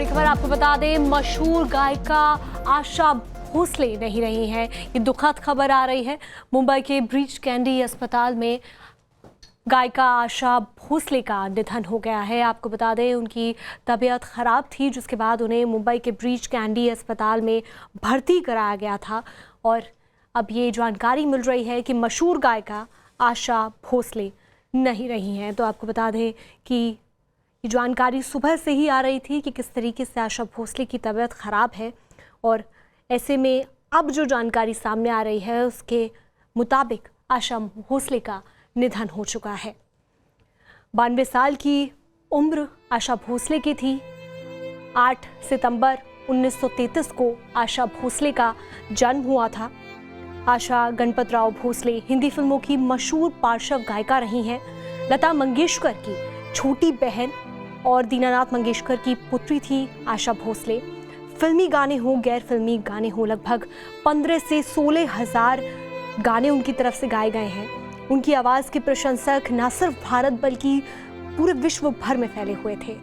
बड़ी खबर आपको बता दें, मशहूर गायिका आशा भोसले नहीं रही हैं। ये दुखद खबर आ रही है। मुंबई के ब्रीच कैंडी अस्पताल में गायिका आशा भोसले का निधन हो गया है। आपको बता दें, उनकी तबीयत खराब थी, जिसके बाद उन्हें मुंबई के ब्रीच कैंडी अस्पताल में भर्ती कराया गया था। और अब ये जानकारी मिल रही है कि मशहूर गायिका आशा भोसले नहीं रही हैं। तो आपको बता दें कि ये जानकारी सुबह से ही आ रही थी कि किस तरीके से आशा भोसले की तबीयत ख़राब है, और ऐसे में अब जो जानकारी सामने आ रही है उसके मुताबिक आशा भोसले का निधन हो चुका है। 92 साल की उम्र आशा भोसले की थी। 8 सितंबर 1933 को आशा भोसले का जन्म हुआ था। आशा गणपतराव भोसले हिंदी फिल्मों की मशहूर पार्श्व गायिका रही हैं। लता मंगेशकर की छोटी बहन और दीनानाथ मंगेशकर की पुत्री थी आशा भोसले। फिल्मी गाने हो, गैर फिल्मी गाने हो, लगभग 15 से 16 हजार गाने उनकी तरफ से गाए गए हैं। उनकी आवाज़ के प्रशंसक न सिर्फ भारत बल्कि पूरे विश्व भर में फैले हुए थे।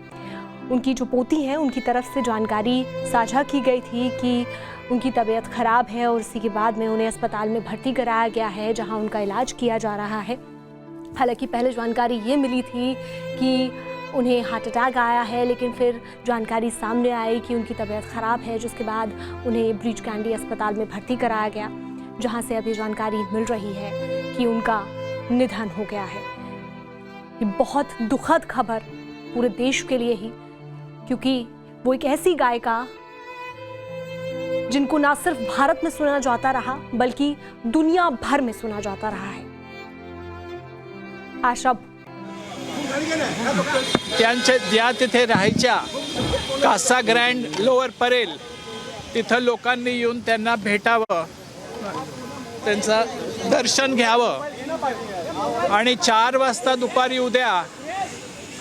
उनकी जो पोती हैं, उनकी तरफ से जानकारी साझा की गई थी कि उनकी तबीयत ख़राब है और इसी के बाद में उन्हें अस्पताल में भर्ती कराया गया है, जहां उनका इलाज किया जा रहा है। हालांकि पहले जानकारी ये मिली थी कि उन्हें हार्ट अटैक आया है, लेकिन फिर जानकारी सामने आई कि उनकी तबीयत ख़राब है, जिसके बाद उन्हें ब्रीच कैंडी अस्पताल में भर्ती कराया गया, जहां से अभी जानकारी मिल रही है कि उनका निधन हो गया है। ये बहुत दुखद खबर पूरे देश के लिए ही, क्योंकि वो एक ऐसी गायिका जिनको ना सिर्फ भारत में सुना जाता रहा बल्कि दुनिया भर में सुना जाता रहा है। आशा ज्या तिथे राहायच्या कासा ग्रँड लोअर परेल, तिथं लोकांनी येऊन त्यांना भेटावं, त्यांचं दर्शन घ्यावं आणि 4 वाजता दुपारी उद्या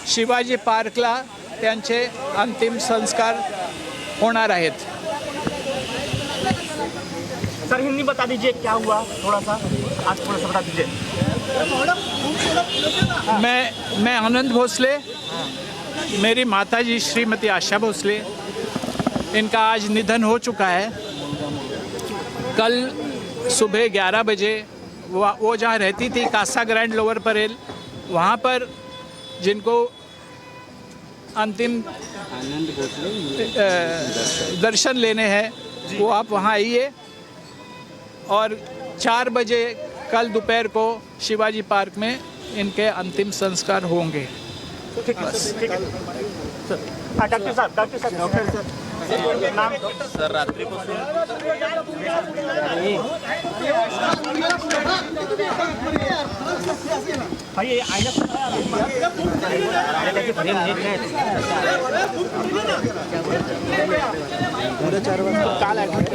शिवाजी पार्कला त्यांचे अंतिम संस्कार होणार आहेत। सर हिंदी बता दीजिए क्या हुआ, थोड़ा सा आज थोड़ा सा बता दीजिए। मैं आनंद भोसले, मेरी माताजी श्रीमती आशा भोसले, इनका आज निधन हो चुका है। कल सुबह 11 बजे वो जहाँ रहती थी कासा ग्रैंड लोअर परेल, वहाँ पर जिनको अंतिम दर्शन लेने हैं वो आप वहाँ आइए, और 4 बजे कल दोपहर को शिवाजी पार्क में इनके अंतिम संस्कार होंगे। ठीक है सर। डॉक्टर साहब नाम सर रात्रीपासून भाई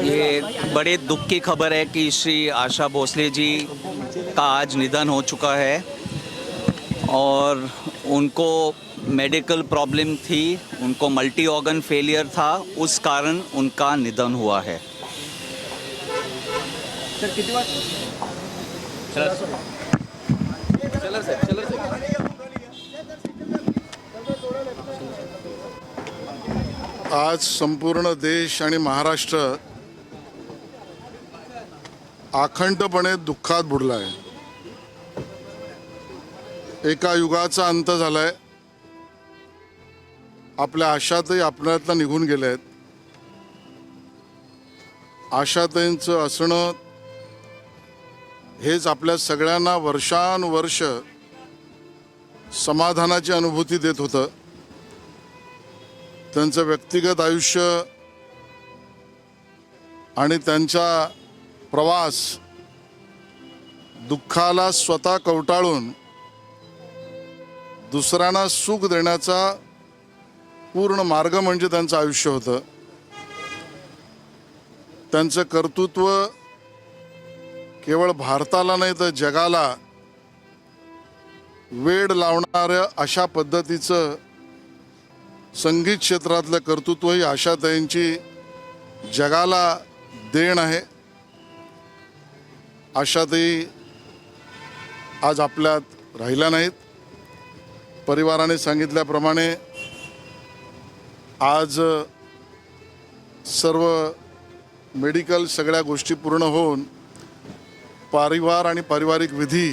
ये बड़े दुख की खबर है कि श्री आशा भोसले जी का आज निधन हो चुका है, और उनको मेडिकल प्रॉब्लम थी, उनको मल्टी ऑर्गन फेलियर था, उस कारण उनका निधन हुआ है। सर किती बार आज संपूर्ण देश आणि महाराष्ट्र अखंडपणे दुःखात बुडला आहे। एका युगाचा अंत झालाय। आपल्या आशाताई आपल्यातनं निघून गेल्या आहेत। आशाताईंचं असणं हेच आपल्या सगळ्यांना वर्षानुवर्ष समाधानाची अनुभूती देत होतं। त्यांचं व्यक्तिगत आयुष्य आणि त्यांचा प्रवास दुःखाला स्वतः कवटाळून दुसऱ्यांना सुख देण्याचा पूर्ण मार्ग म्हणजे त्यांचं आयुष्य होतं। त्यांचं कर्तृत्व केवळ भारताला नाही तर जगाला वेड लावणाऱ्या अशा पद्धतीचं संगीत क्षेत्रातलं कर्तृत्व ही आशाताईंची जगाला देण आहे। आशाताई आज आपल्यात राहिल्या नाहीत। परिवाराने सांगितल्याप्रमाणे आज सर्व मेडिकल सगळ्या गोष्टी पूर्ण होऊन परिवार आणि पारिवारिक विधी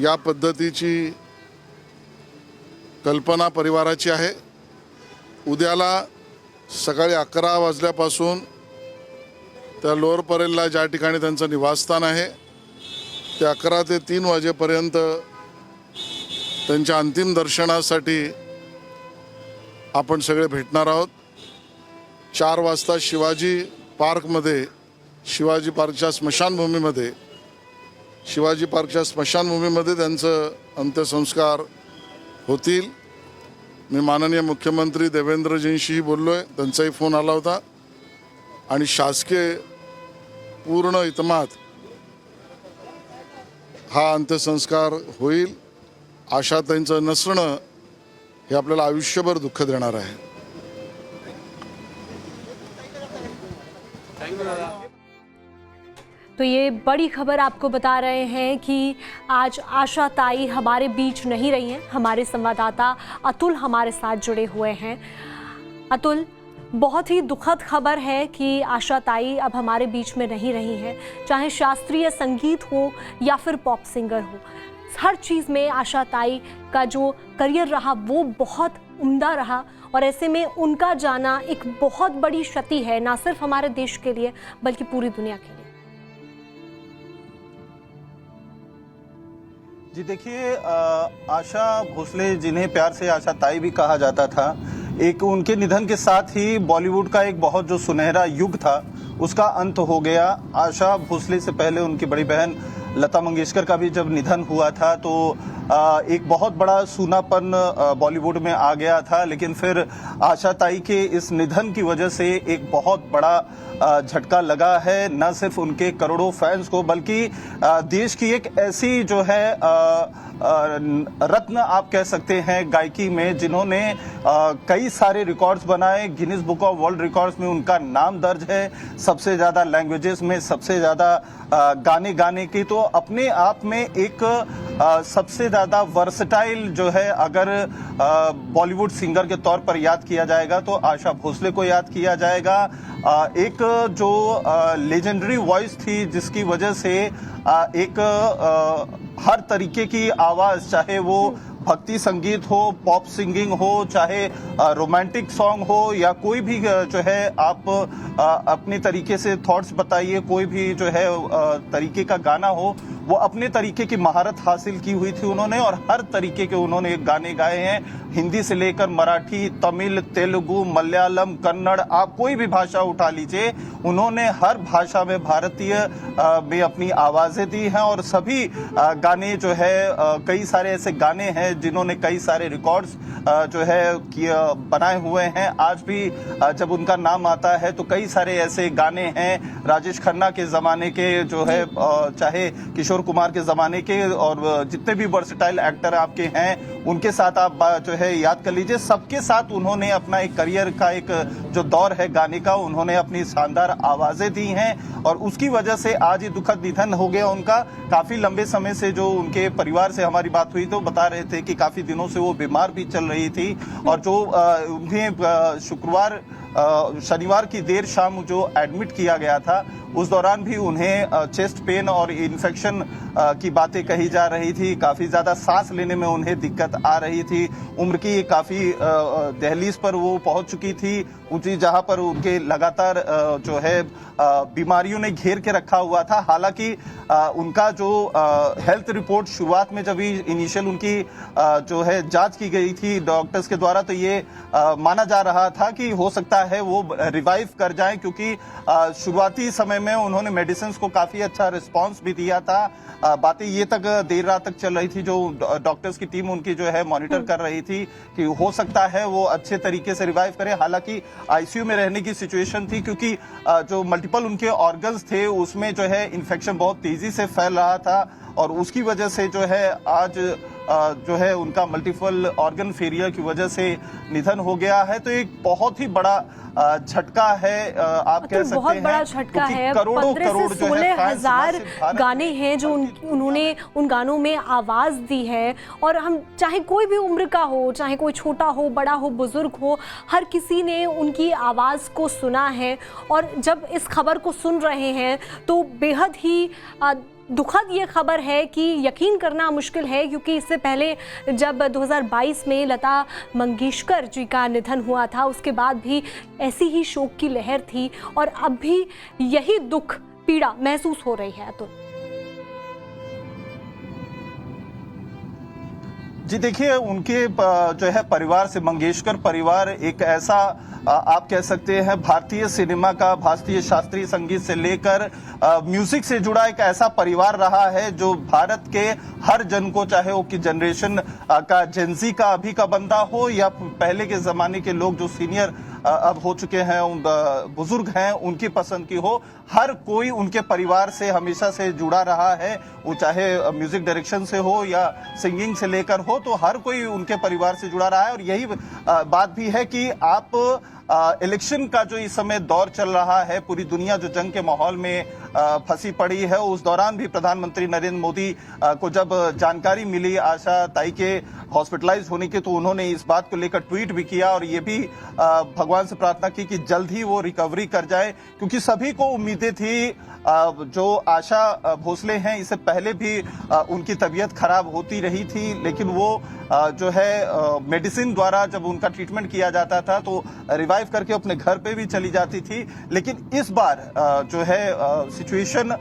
या पद्धतीची कल्पना परिवाराची आहे. उद्याला सकाळी 11 वाजल्यापासून त्या लोअर परेलला ज्या ठिकाणी त्यांचं निवासस्थान आहे ते 11 ते 3 वाजेपर्यंत त्यांच्या अंतिम दर्शनासाठी आपण सगळे भेटणार आहोत. 4 वाजता शिवाजी पार्कच्या स्मशानभूमीमध्ये त्यांचं अंत्यसंस्कार होतील. मी माननीय मुख्यमंत्री देवेंद्रजींशीही बोललोय, त्यांचाही फोन आला होता आणि शासकीय पूर्ण इतमात हा अंत्यसंस्कार होईल. आशाताईंचं नसणं हे आपल्याला आयुष्यभर दुःख देणार आहे. तो ये बड़ी खबर आपको बता रहे हैं कि आज आशा ताई हमारे बीच नहीं रही हैं. हमारे संवाददाता अतुल हमारे साथ जुड़े हुए हैं. अतुल, बहुत ही दुखद खबर है कि आशा ताई अब हमारे बीच में नहीं रही हैं. चाहे शास्त्रीय संगीत हो या फिर पॉप सिंगर हो, हर चीज़ में आशा ताई का जो करियर रहा वो बहुत उम्दा रहा और ऐसे में उनका जाना एक बहुत बड़ी क्षति है, ना सिर्फ हमारे देश के लिए बल्कि पूरी दुनिया के लिए. जी देखिए, आशा भोसले, जिन्हें प्यार से आशा ताई भी कहा जाता था, एक उनके निधन के साथ ही बॉलीवुड का एक बहुत जो सुनहरा युग था उसका अंत हो गया. आशा भोसले से पहले उनकी बड़ी बहन लता मंगेशकर का भी जब निधन हुआ था तो एक बहुत बड़ा सूनापन बॉलीवुड में आ गया था. लेकिन फिर आशा ताई के इस निधन की वजह से एक बहुत बड़ा झटका लगा है, न सिर्फ उनके करोड़ों फैंस को बल्कि देश की एक ऐसी जो है रत्न आप कह सकते हैं गायकी में, जिन्होंने कई सारे रिकॉर्ड्स बनाए. Guinness book of world records में उनका नाम दर्ज है, सबसे ज्यादा लैंग्वेजेस में सबसे ज्यादा गाने की. तो अपने आप में एक सबसे ज्यादा वर्सटाइल जो है अगर बॉलीवुड सिंगर के तौर पर याद किया जाएगा तो आशा भोसले को याद किया जाएगा. एक जो लेजेंडरी वॉइस थी जिसकी वजह से एक हर तरीके की आवाज, चाहे वो भक्ति संगीत हो, पॉप सिंगिंग हो, चाहे रोमांटिक सॉन्ग हो या कोई भी जो है आप अपने तरीके से थॉट्स बताइए, कोई भी जो है तरीके का गाना हो, वो अपने तरीके की महारत हासिल की हुई थी उन्होंने और हर तरीके के उन्होंने गाने गाए हैं. हिंदी से लेकर मराठी, तमिल, तेलुगु, मलयालम, कन्नड़, आप कोई भी भाषा उठा लीजिए, उन्होंने हर भाषा में भारतीय में अपनी आवाजें दी हैं. और सभी गाने जो है कई सारे ऐसे गाने हैं जिन्होंने कई सारे रिकॉर्ड्स जो है बनाए हुए हैं. आज भी जब उनका नाम आता है तो कई सारे ऐसे गाने हैं राजेश खन्ना के जमाने के जो है, चाहे किशोर कुमार के जमाने के, और जितने भी वर्सेटाइल एक्टर आपके हैं उनके साथ आप जो है याद कर लीजिए. सबके साथ उन्होंने अपना एक करियर का एक जो दौर है गाने का, उन्होंने अपनी शानदार आवाजें दी हैं और उसकी वजह से आज ये दुखद निधन हो गया उनका. काफी लंबे समय से जो उनके परिवार से हमारी बात हुई तो बता रहे थे कि काफी दिनों से वो बीमार भी चल रही थी और जो उन्हें शनिवार की देर शाम जो एडमिट किया गया था उस दौरान भी उन्हें चेस्ट पेन और इन्फेक्शन की बातें कही जा रही थी. काफी ज्यादा सांस लेने में उन्हें दिक्कत आ रही थी. उम्र की काफी दहलीज पर वो पहुंच चुकी थी, ऊंची जहां पर उनके लगातार जो है बीमारियों ने घेर के रखा हुआ था. हालांकि उनका जो हेल्थ रिपोर्ट शुरुआत में जब इनिशियल उनकी जो है जांच की गई थी डॉक्टर्स के द्वारा, तो ये माना जा रहा था कि हो सकता है वो रिवाइव कर जाएं, क्योंकि शुरुआती समय में उन्होंने मेडिसिन को काफी अच्छा रिस्पांस भी दिया था. बातें ये तक देर रात तक चल रही थी, जो डॉक्टर्स की टीम उनकी जो है मॉनिटर कर रही थी कि हो सकता है वो अच्छे तरीके से रिवाइव करे. हालांकि आईसीयू में रहने की सिचुएशन थी, क्योंकि जो मल्टीपल उनके ऑर्गन्स थे उसमें जो है इन्फेक्शन बहुत तेजी से फैल रहा था और उसकी वजह से जो है आज जो है उनका मल्टीपल ऑर्गन फेलियर की वजह से निधन हो गया है। तो एक बहुत ही बड़ा झटका है, आप कह सकते हैं। बहुत बड़ा झटका है। 15 से 16,000 गाने हैं जो उन्होंने उन गानों में आवाज दी है, और हम चाहे कोई भी उम्र का हो, चाहे कोई छोटा हो, बड़ा हो, बुजुर्ग हो, हर किसी ने उनकी आवाज को सुना है। और जब इस खबर को सुन रहे हैं तो बेहद ही दुखद ये खबर है कि यकीन करना मुश्किल है, क्योंकि इससे पहले जब 2022 में लता मंगेशकर जी का निधन हुआ था, उसके बाद भी ऐसी ही शोक की लहर थी, और अब भी यही दुख पीड़ा महसूस हो रही है। अतुल जी देखिए, उनके जो है परिवार से, मंगेशकर परिवार एक ऐसा आप कह सकते हैं भारतीय सिनेमा का, भारतीय शास्त्रीय संगीत से लेकर म्यूजिक से जुड़ा एक ऐसा परिवार रहा है जो भारत के हर जन को, चाहे वो की जनरेशन का, जेंजी का अभी का बंदा हो या पहले के जमाने के लोग जो सीनियर अब हो चुके हैं, बुजुर्ग हैं, उनकी पसंद की हो, हर कोई उनके परिवार से हमेशा से जुड़ा रहा है। वो चाहे म्यूजिक डायरेक्शन से हो या सिंगिंग से लेकर हो, तो हर कोई उनके परिवार से जुड़ा रहा है। और यही बात भी है कि आप इलेक्शन का जो इस समय दौर चल रहा है, पूरी दुनिया जो जंग के माहौल में फंसी पड़ी है, उस दौरान भी प्रधानमंत्री नरेंद्र मोदी को जब जानकारी मिली आशा ताई के हॉस्पिटलाइज होने की, तो उन्होंने इस बात को लेकर ट्वीट भी किया और ये भी भगवान से प्रार्थना की कि जल्द ही वो रिकवरी कर जाए, क्योंकि सभी को उम्मीदें थी। जो आशा भोसले हैं, इससे पहले भी उनकी तबीयत खराब होती रही थी, लेकिन वो जो है मेडिसिन द्वारा जब उनका ट्रीटमेंट किया जाता था तो रिवाइव करके अपने घर पे भी चली जाती थी। लेकिन इस बार जो है सिचुएशन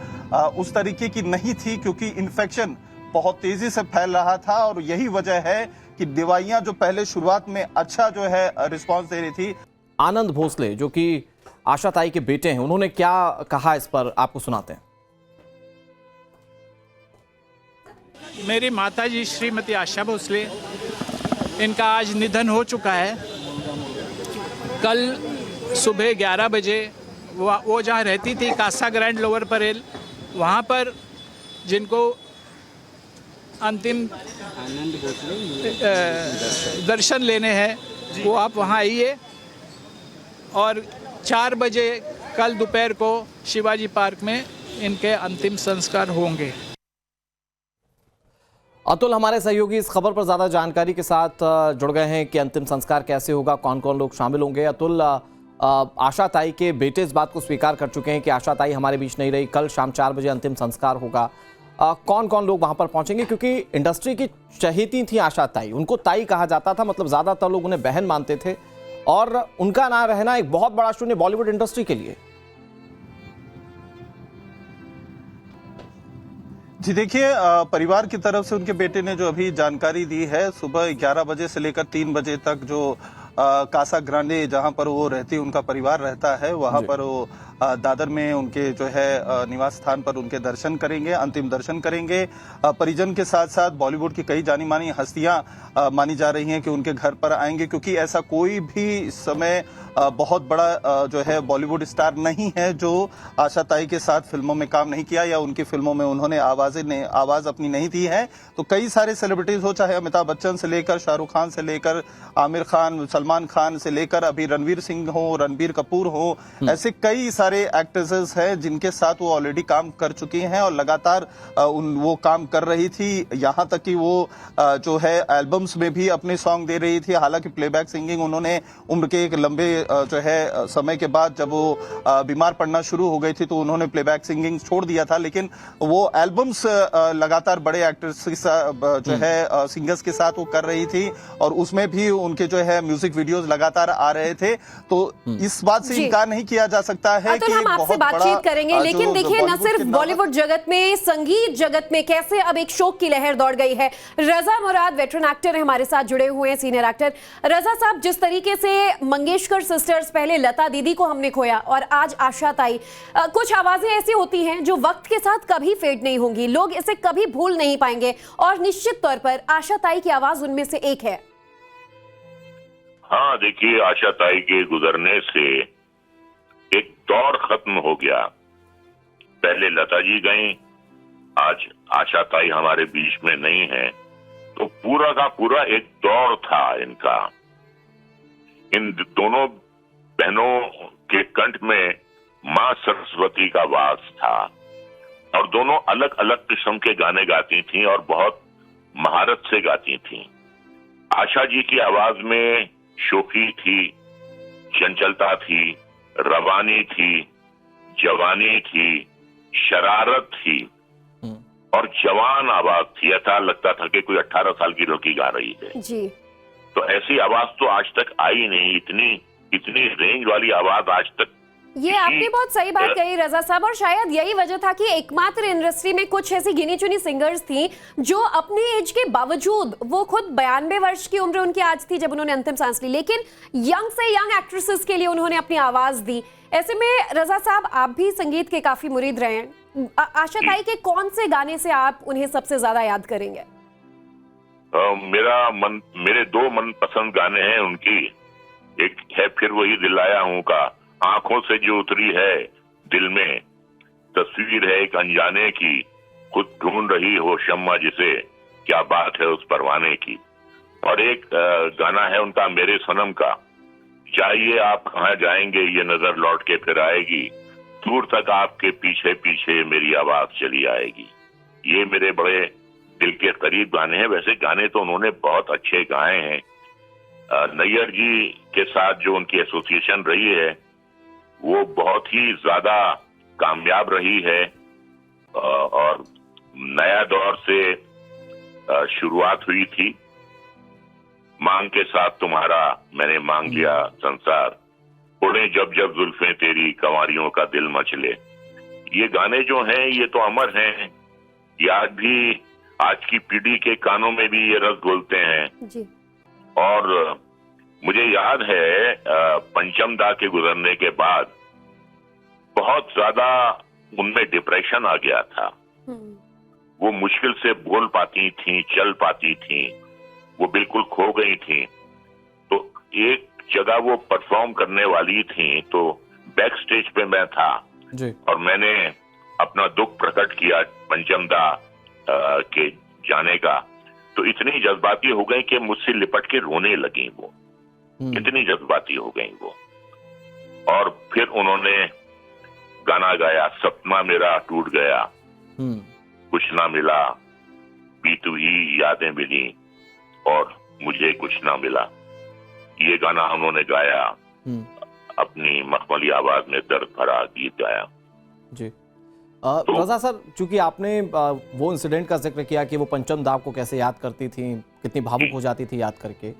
उस तरीके की नहीं थी, क्योंकि इन्फेक्शन बहुत तेजी से फैल रहा था, और यही वजह है कि दवाइयां जो पहले शुरुआत में अच्छा जो है रिस्पांस दे रही थी। आनंद भोसले जो कि आशा ताई के बेटे हैं, उन्होंने क्या कहा इस पर आपको सुनाते हैं। मेरी माताजी श्रीमती आशा भोसले, इनका आज निधन हो चुका है। कल सुबह 11 बजे वो जहाँ रहती थी, कासा ग्रैंड लोअर परेल, वहाँ पर जिनको अंतिम दर्शन लेने हैं, वो आप वहाँ आइए। और 4 बजे कल दोपहर को शिवाजी पार्क में इनके अंतिम संस्कार होंगे। अतुल हमारे सहयोगी इस खबर पर ज्यादा जानकारी के साथ जुड़ गए हैं कि अंतिम संस्कार कैसे होगा, कौन कौन लोग शामिल होंगे। अतुल, आशा ताई के बेटे इस बात को स्वीकार कर चुके हैं कि आशा ताई हमारे बीच नहीं रही, कल शाम 4 बजे अंतिम संस्कार होगा। कौन कौन लोग वहां पर पहुंचेंगे, क्योंकि इंडस्ट्री की चहेती थी आशा ताई, उनको ताई कहा जाता था, मतलब ज्यादातर लोग उन्हें बहन मानते थे, और उनका ना रहना एक बहुत बड़ा शून्य बॉलीवुड इंडस्ट्री के लिए। जी देखिए, परिवार की तरफ से उनके बेटे ने जो अभी जानकारी दी है, सुबह 11 बजे से लेकर 3 बजे तक जो कासा ग्रांडे जहां पर वो रहती, उनका परिवार रहता है, वहां पर वो दादर में उनके जो है निवास स्थान पर उनके दर्शन करेंगे, अंतिम दर्शन करेंगे। परिजन के साथ साथ बॉलीवुड की कई जानी मानी हस्तियां मानी जा रही हैं कि उनके घर पर आएंगे, क्योंकि ऐसा कोई भी इस समय बहुत बड़ा जो है बॉलीवुड स्टार नहीं है जो आशा ताई के साथ फिल्मों में काम नहीं किया या उनकी फिल्मों में उन्होंने आवाज अपनी नहीं दी है। तो कई सारे सेलिब्रिटीज हो, चाहे अमिताभ बच्चन से लेकर शाहरुख खान से लेकर आमिर खान, सलमान खान से लेकर अभी रणवीर सिंह हो, रणबीर कपूर हो, ऐसे कई सारे एक्ट्रेसेस हैं जिनके साथ वो ऑलरेडी काम कर चुकी हैं और लगातार वो काम कर रही थी। यहाँ तक कि वो जो है एल्बम्स में भी अपने सॉन्ग दे रही थी। हालांकि प्लेबैक सिंगिंग उन्होंने उम्र के एक लंबे जो है समय के बाद जब वो बीमार पड़ना शुरू हो गई थी तो उन्होंने प्लेबैक सिंगिंग छोड़ दिया था, लेकिन वो एल्बम्स लगातार बड़े एक्टर्स के साथ जो है सिंगर्स के साथ वो कर रही थी, और उसमें भी उनके जो है म्यूजिक वीडियोस लगातार आ रहे थे। तो इस बात से इनकार नहीं किया जा सकता है कि हम आपसे बातचीत करेंगे, लेकिन देखिए न सिर्फ बॉलीवुड जगत में, संगीत जगत में कैसे अब एक शोक की लहर दौड़ गई है। रजा मुराद वेटरन एक्टर हमारे साथ जुड़े हुए हैं, सीनियर एक्टर। रजा साहब, जिस तरीके से मंगेशकर सिस्टर्स, पहले लता दीदी को हमने खोया और आज आशा ताई, कुछ आवाजें ऐसी होती हैं जो वक्त के साथ कभी फेड नहीं होंगी, लोग इसे कभी भूल नहीं पाएंगे, और निश्चित तौर पर आशा ताई की आवाज उनमें से एक है। हाँ देखिए, आशा ताई के गुजरने से एक दौर खत्म हो गया। पहले लता जी गई, आज आशा ताई हमारे बीच में नहीं है, तो पूरा का पूरा एक दौर था इनका। इन दोनों बहनों के कंठ में मां सरस्वती का वास था और दोनों अलग अलग किस्म के गाने गाती थीं और बहुत महारत से गाती थीं। आशा जी की आवाज में शोखी थी, चंचलता थी, रवानी थी, जवानी थी, शरारत थी और जवान आवाज थी। ऐसा लगता था कि कोई 18 साल की लड़की गा रही है जी। तो ऐसी आवाज तो आज तक आई नहीं। इतनी रेंज वाली आवाज आज तक ये आपने बहुत सही बात कही रजा साहब, और शायद यही वजह था कि एकमात्र इंडस्ट्री में कुछ ऐसी गिनी चुनी सिंगर्स थी जो अपने एज के बावजूद, वो खुद 92 वर्ष की उम्र उनकी आज थी जब उन्होंने अंतिम सांस ली, लेकिन यंग से यंग एक्ट्रेसेस के लिए उन्होंने अपनी आवाज दी। ऐसे में रजा साहब, आप भी संगीत के काफी मुरीद रहे हैं। आशा ताई के कौन से गाने से आप उन्हें सबसे ज्यादा याद करेंगे? मेरे दो मनपसंद गाने हैं उनकी। एक है फिर वही दिल आया हूं का, आंखों से जो उतरी है दिल में, तस्वीर है एक अनजाने की, खुद ढूंढ रही हो शम्मा जिसे, क्या बात है उस परवाने की। और एक गाना है उनका मेरे सनम का, जाइए आप कहाँ जाएंगे ये नजर लौट के फिर आएगी, दूर तक आपके पीछे पीछे मेरी आवाज चली आएगी। ये मेरे बड़े दिल के करीब गाने हैं। वैसे गाने तो उन्होंने बहुत अच्छे गाए हैं। नैयर जी के साथ जो उनकी एसोसिएशन रही है वो बहुत ही ज्यादा कामयाब रही है और नया दौर से शुरुआत हुई थी। मांग के साथ तुम्हारा मैंने मांग लिया संसार, उड़े जब जब जुल्फें तेरी कंवारियों का दिल मचले। ये गाने जो हैं ये तो अमर हैं। ये आज भी आज की पीढ़ी के कानों में भी ये रस घोलते हैं जी। और मुझे याद है पंचम दा के गुजरने के बाद बहुत ज्यादा उनमें डिप्रेशन आ गया था। वो मुश्किल से बोल पाती थी, चल पाती थी, वो बिल्कुल खो गई थी। तो एक जगह वो परफॉर्म करने वाली थी तो बैक स्टेज पे मैं था जी। और मैंने अपना दुख प्रकट किया पंचम दा के जाने का। तो इतनी जज्बाती हो गई कि मुझसे लिपट के रोने लगी वो, इतनी जज्बाती हो गई वो। और फिर उन्होंने गाना गाया, सपना मेरा टूट गया, कुछ ना मिला, बीत हुई यादें मिली और मुझे कुछ ना मिला। ये गाना उन्होंने गाया, अपनी मखमली आवाज में दर्द भरा गीत गाया जी। रजा सर, चूंकि आपने वो इंसिडेंट का जिक्र किया कि वो पंचम दा को कैसे याद करती थी, कितनी भावुक हो जाती थी याद करके।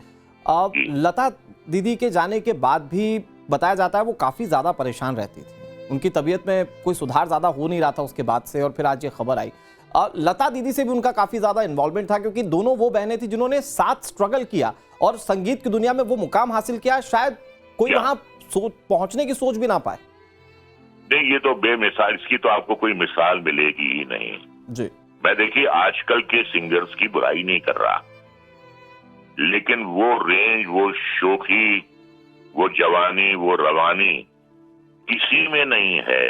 लता दीदी के जाने के बाद भी बताया जाता है वो काफी ज्यादा परेशान रहती थी, उनकी तबीयत में कोई सुधार ज्यादा हो नहीं रहा था उसके बाद से, और फिर आज ये खबर आई। लता दीदी से भी उनका काफी ज्यादा इन्वॉल्वमेंट था क्योंकि दोनों वो बहनें थी जिन्होंने साथ स्ट्रगल किया और संगीत की दुनिया में वो मुकाम हासिल किया, शायद कोई वहां पहुंचने की सोच भी ना पाए। नहीं, ये तो बेमिसाल, इसकी तो आपको कोई मिसाल मिलेगी ही नहीं जी। मैं देखिए आजकल के सिंगर्स की बुराई नहीं कर रहा, लेकिन वो रेंज, वो शोखी, वो जवानी, वो रवानी किसी में नहीं है।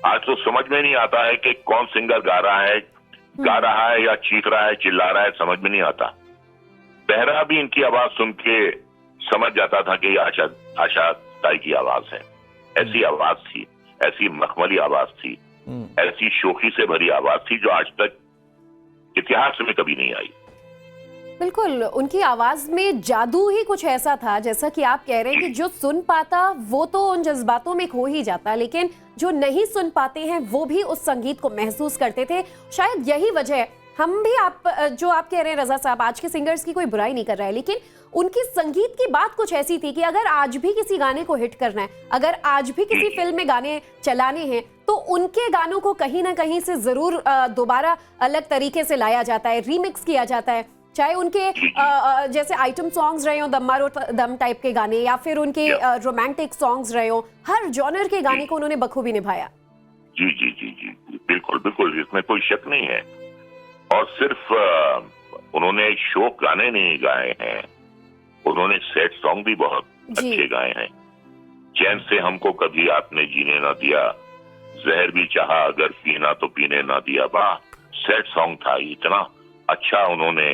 आज तो समझ में नहीं आता है कि कौन सिंगर गा रहा है या चीख रहा है, चिल्ला रहा है, समझ में नहीं आता। बहरा भी इनकी आवाज सुन के समझ जाता था कि आशा ताई की आवाज है। ऐसी आवाज थी, ऐसी मखमली आवाज थी, ऐसी शोखी से भरी आवाज थी जो आज तक इतिहास में कभी नहीं आई। बिल्कुल, उनकी आवाज में जादू ही कुछ ऐसा था, जैसा कि आप कह रहे हैं कि जो सुन पाता वो तो उन जज्बातों में खो ही जाता, लेकिन जो नहीं सुन पाते हैं वो भी उस संगीत को महसूस करते थे। शायद यही वजह है, हम भी आप कह रहे हैं रजा साहब, आज के सिंगर्स की कोई बुराई नहीं कर रहा है, लेकिन उनकी संगीत की बात कुछ ऐसी थी कि अगर आज भी किसी गाने को हिट करना है, अगर आज भी किसी फिल्म में गाने चलाने हैं, तो उनके गानों को कहीं ना कहीं से जरूर दोबारा अलग तरीके से लाया जाता है, रीमिक्स किया जाता है। चाहे उनके जैसे आइटम सॉन्ग्स रहे हो, दम मारो दम टाइप के गाने, या फिर उनके रोमांटिक सॉन्ग्स रहे हो, हर जॉनर के गाने को उन्होंने बखूबी निभाया। जी जी जी जी, बिल्कुल बिल्कुल, इसमें कोई शक नहीं है। और सिर्फ उन्होंने शोक गाने नहीं गाए हैं, उन्होंने सैड सॉन्ग भी बहुत अच्छे गाए हैं। चैन से हमको कभी आपने जीने ना दिया, जहर भी चाहा अगर पीना तो पीने ना दिया, वाह सैड सॉन्ग था, इतना अच्छा उन्होंने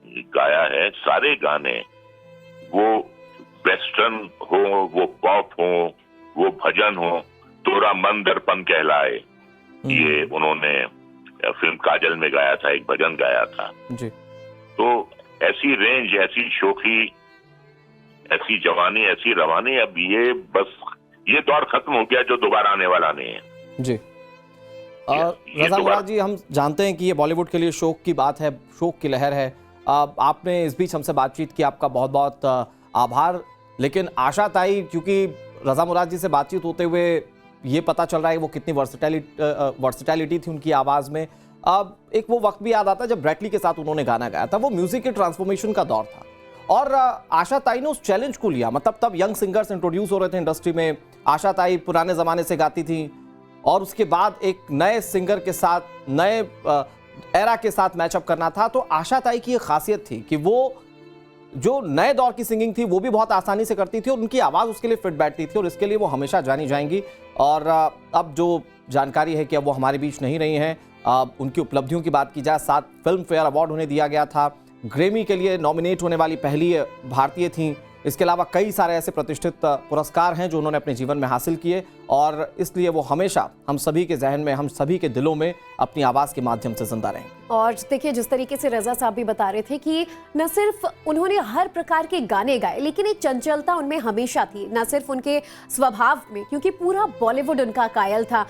गाया है, सारे गाने, वो वेस्टर्न हो, वो पॉप हो, वो भजन हो, तोरा मन दर्पण कहलाए, ये उन्होंने फिल्म काजल में गाया था, एक भजन गाया था जी। तो ऐसी रेंज, ऐसी शोखी, ऐसी जवानी, ऐसी रवानी, अब ये दौर खत्म हो गया जो दोबारा आने वाला नहीं है जी। ये रजा दोबारा- मुराद जी, हम जानते हैं कि ये बॉलीवुड के लिए शोक की बात है, शोक की लहर है। आपने इस बीच हमसे बातचीत की, आपका बहुत बहुत आभार। लेकिन आशा ताई, क्योंकि रजा मुराद जी से बातचीत होते हुए ये पता चल रहा है कि वो कितनी वर्सटैलिटी थी उनकी आवाज़ में। अब एक वो वक्त भी याद आता है जब ब्रैटली के साथ उन्होंने गाना गाया था, वो म्यूजिक के ट्रांसफॉर्मेशन का दौर था और आशा ताई ने उस चैलेंज को लिया। मतलब तब यंग सिंगर्स इंट्रोड्यूस हो रहे थे इंडस्ट्री में, आशा ताई पुराने ज़माने से गाती थी और उसके बाद एक नए सिंगर के साथ, नए एरा के साथ मैचअप करना था। तो आशा ताई की एक खासियत थी कि वो जो नए दौर की सिंगिंग थी वो भी बहुत आसानी से करती थी और उनकी आवाज़ उसके लिए फिट बैठती थी और इसके लिए वो हमेशा जानी जाएंगी। और अब जो जानकारी है कि अब वो हमारे बीच नहीं रही हैं, उनकी उपलब्धियों की बात की जाए, 7 फिल्म फेयर अवार्ड उन्हें दिया गया था, ग्रेमी के लिए नॉमिनेट होने वाली पहली भारतीय थीं। इसके अलावा कई सारे ऐसे प्रतिष्ठित पुरस्कार हैं जो उन्होंने अपने जीवन में हासिल किए और इसलिए वो हमेशा हम सभी के जहन में, हम सभी के दिलों में अपनी आवाज़ के माध्यम से जिंदा रहेंगे। और देखिए, जिस तरीके से रजा साहब भी बता रहे थे कि न सिर्फ उन्होंने हर प्रकार के गाने गाए, लेकिन एक चंचलता उनमें हमेशा थी, न सिर्फ उनके स्वभाव में, क्योंकि पूरा बॉलीवुड उनका कायल था।